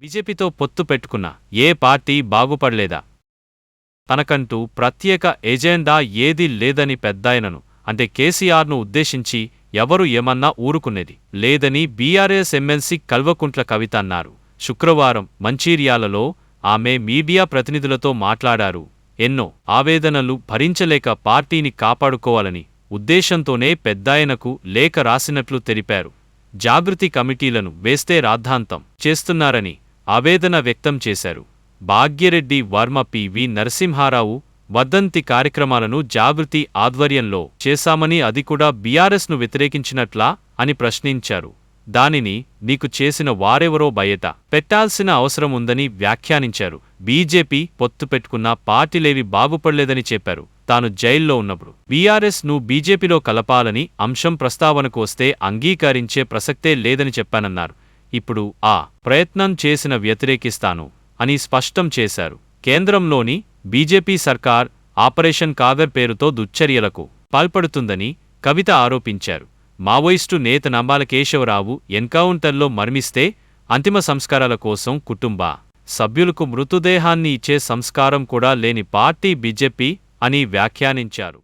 బీజేపీతో పొత్తు పెట్టుకున్న ఏ పార్టీ బాగుపడలేదా? తనకంటూ ప్రత్యేక ఎజెండా ఏదీ లేదని పెద్దాయనను అంటే కేసీఆర్ను ఉద్దేశించి ఎవరు ఏమన్నా ఊరుకునేది లేదని బీఆర్ఎస్ ఎమ్మెల్సీ కల్వకుంట్ల కవిత అన్నారు. శుక్రవారం మంచిర్యాలలో ఆమె మీడియా ప్రతినిధులతో మాట్లాడారు. ఎన్నో ఆవేదనలు భరించలేక పార్టీని కాపాడుకోవాలని ఉద్దేశంతోనే పెద్దాయనకు లేఖ రాసినట్లు తెలిపారు. జాగృతి కమిటీలను వేస్తే రాద్ధాంతం చేస్తున్నారని ఆవేదన వ్యక్తం చేశారు. భాగ్యరెడ్డి వర్మ పివి నరసింహారావు వర్ధంతి కార్యక్రమాలను జాగృతి ఆధ్వర్యంలో చేశామని అది కూడా బీఆర్ఎస్ను వ్యతిరేకించినట్లా అని ప్రశ్నించారు. దానిని నీకు చేసిన వారెవరో బయట పెట్టాల్సిన అవసరం ఉందని వ్యాఖ్యానించారు. బీజేపీ పొత్తు పెట్టుకున్న పార్టీలేవి బాగుపడలేదని చెప్పారు. తాను జైల్లో ఉన్నప్పుడు బీఆర్ఎస్ ను బీజేపీలో కలపాలని అంశం ప్రస్తావనకు వస్తే అంగీకరించే ప్రసక్తే లేదని చెప్పానన్నారు. ఇప్పుడు ఆ ప్రయత్నం చేసిన వ్యతిరేకిస్తాను అని స్పష్టం చేశారు. కేంద్రంలోని బీజేపీ సర్కార్ ఆపరేషన్ కాగర్ పేరుతో దుశ్చర్యలకు పాల్పడుతుందని కవిత ఆరోపించారు. మావోయిస్టు నేత నంబాల కేశవరావు ఎన్కౌంటర్లో మరణిస్తే అంతిమ సంస్కారాల కోసం కుటుంబ సభ్యులకు మృతదేహాన్ని ఇచ్చే సంస్కారం కూడా లేని పార్టీ బీజేపీ అని వ్యాఖ్యానించారు.